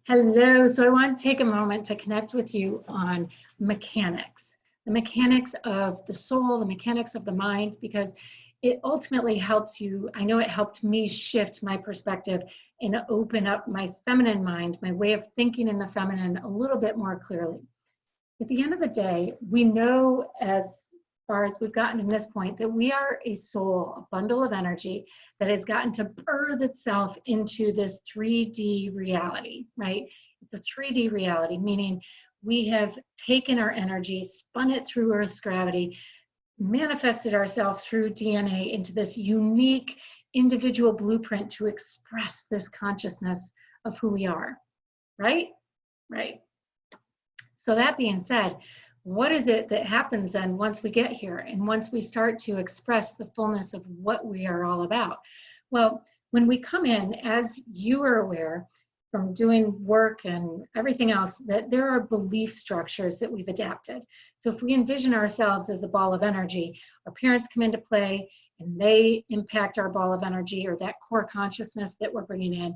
Hello. So I want to take a moment to connect with you on mechanics, the mechanics of the soul, the mechanics of the mind, because it ultimately helps you. I know it helped me shift my perspective and open up my feminine mind, my way of thinking in the feminine a little bit more clearly. At the end of the day, we know as far as we've gotten to this point that we are a soul, a bundle of energy that has gotten to birth itself into this 3D reality, right? It's a 3D reality, meaning we have taken our energy, spun it through Earth's gravity, manifested ourselves through DNA into this unique individual blueprint to express this consciousness of who we are, right? Right. So that being said, what is it that happens then once we get here and once we start to express the fullness of what we are all about? Well, when we come in, as you are aware from doing work and everything else, that there are belief structures that we've adapted. So if we envision ourselves as a ball of energy, our parents come into play and they impact our ball of energy or that core consciousness that we're bringing in.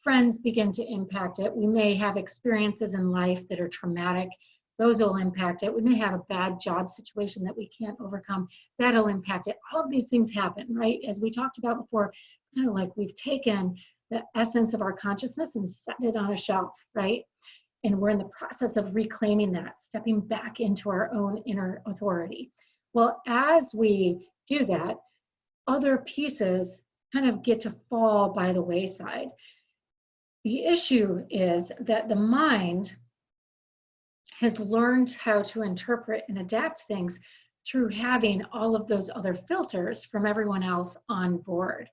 Friends begin to impact it. We may have experiences in life that are traumatic. Those will impact it. We may have a bad job situation that we can't overcome. That'll impact it. All of these things happen, right? As we talked about before, it's kind of like we've taken the essence of our consciousness and set it on a shelf, right? And we're in the process of reclaiming that, stepping back into our own inner authority. Well, as we do that, other pieces kind of get to fall by the wayside. The issue is that the mind has learned how to interpret and adapt things through having all of those other filters from everyone else on board.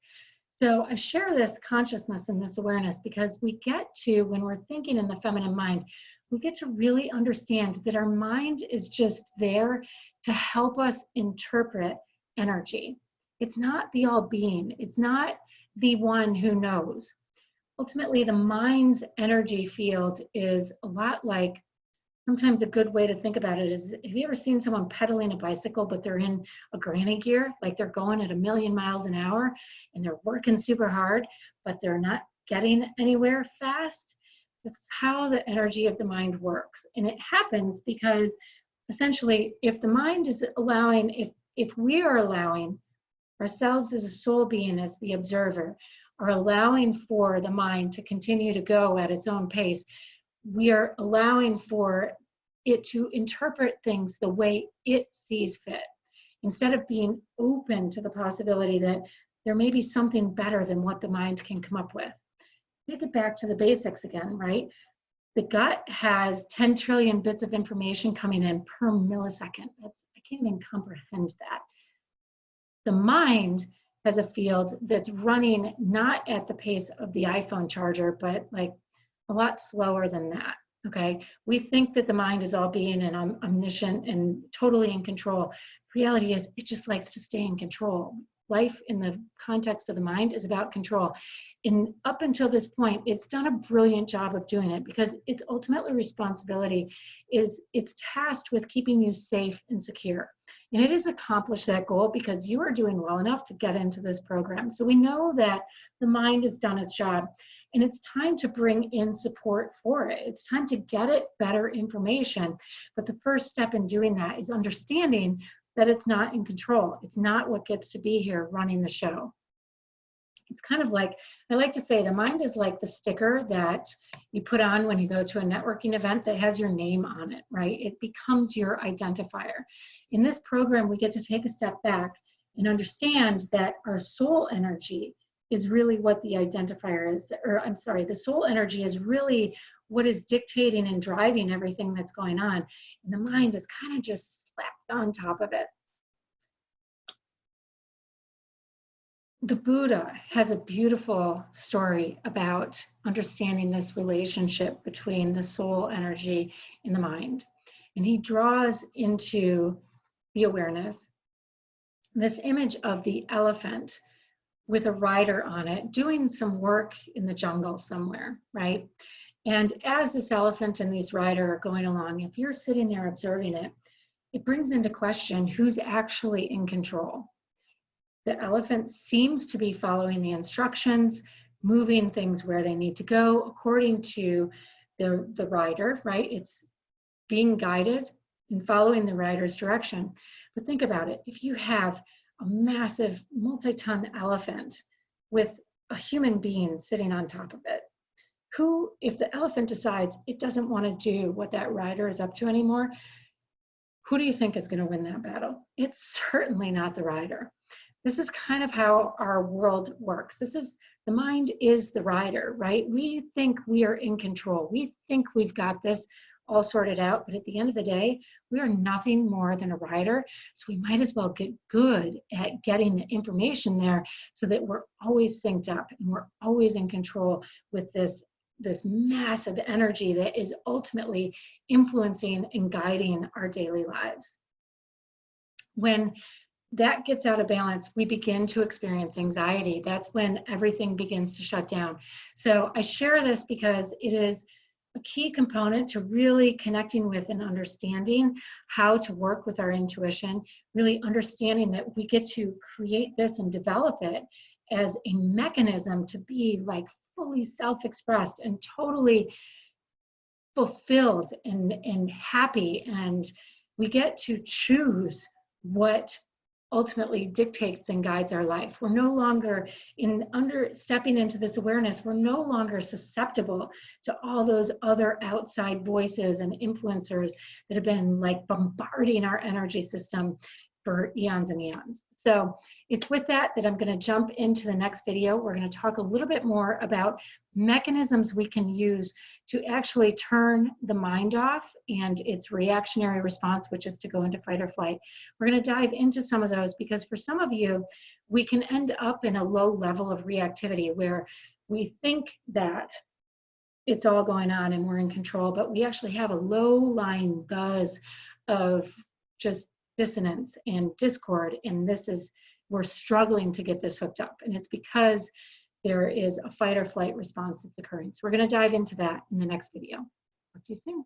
So I share this consciousness and this awareness because we get to, when we're thinking in the feminine mind, we get to really understand that our mind is just there to help us interpret energy. It's not the all-being. It's not the one who knows. Ultimately, the mind's energy field is a lot like, sometimes a good way to think about it is, have you ever seen someone pedaling a bicycle, but they're in a granny gear, like they're going at 1,000,000 miles an hour and they're working super hard, but they're not getting anywhere fast? That's how the energy of the mind works. And it happens because essentially, if the mind is allowing, if we are allowing ourselves as a soul being, as the observer, are allowing for the mind to continue to go at its own pace, we are allowing for it to interpret things the way it sees fit, instead of being open to the possibility that there may be something better than what the mind can come up with. Take it back to the basics again, right? The gut has 10 trillion bits of information coming in per millisecond. I can't even comprehend that. The mind has a field that's running not at the pace of the iPhone charger, but like a lot slower than that, okay? We think that the mind is all being and omniscient and totally in control. Reality is it just likes to stay in control. Life in the context of the mind is about control. And up until this point, it's done a brilliant job of doing it because its ultimately responsibility is it's tasked with keeping you safe and secure. And it has accomplished that goal because you are doing well enough to get into this program. So we know that the mind has done its job. And it's time to bring in support for it. It's time to get it better information. But the first step in doing that is understanding that it's not in control. It's not what gets to be here running the show. It's kind of like, I like to say, the mind is like the sticker that you put on when you go to a networking event that has your name on it, right? It becomes your identifier. In this program, we get to take a step back and understand that our soul energy is really what the identifier is, or I'm sorry, the soul energy is really what is dictating and driving everything that's going on. And the mind is kind of just slapped on top of it. The Buddha has a beautiful story about understanding this relationship between the soul energy and the mind. And he draws into the awareness this image of the elephant with a rider on it doing some work in the jungle somewhere, right? And as this elephant and these rider are going along, if you're sitting there observing it, it brings into question who's actually in control. The elephant seems to be following the instructions, moving things where they need to go according to the rider, right? It's being guided and following the rider's direction. But think about it. If you have a massive multi-ton elephant with a human being sitting on top of it, if the elephant decides it doesn't want to do what that rider is up to anymore, who do you think is going to win that battle? It's certainly not the rider. This is kind of how our world works. The mind is the rider, right? We think we are in control. We think we've got this all sorted out, but at the end of the day, we are nothing more than a rider. So we might as well get good at getting the information there so that we're always synced up and we're always in control with this massive energy that is ultimately influencing and guiding our daily lives. When that gets out of balance, we begin to experience anxiety. That's when everything begins to shut down. So I share this because it is a key component to really connecting with and understanding how to work with our intuition, really understanding that we get to create this and develop it as a mechanism to be like fully self-expressed and totally fulfilled and happy. And we get to choose what ultimately dictates and guides our life. We're no longer stepping into this awareness, we're no longer susceptible to all those other outside voices and influencers that have been like bombarding our energy system for eons and eons. So it's with that I'm going to jump into the next video. We're going to talk a little bit more about mechanisms we can use to actually turn the mind off and its reactionary response, which is to go into fight or flight. We're going to dive into some of those because for some of you, we can end up in a low level of reactivity where we think that it's all going on and we're in control, but we actually have a low-lying buzz of just dissonance and discord, and we're struggling to get this hooked up, and it's because there is a fight or flight response that's occurring. So we're going to dive into that in the next video. Talk to you soon.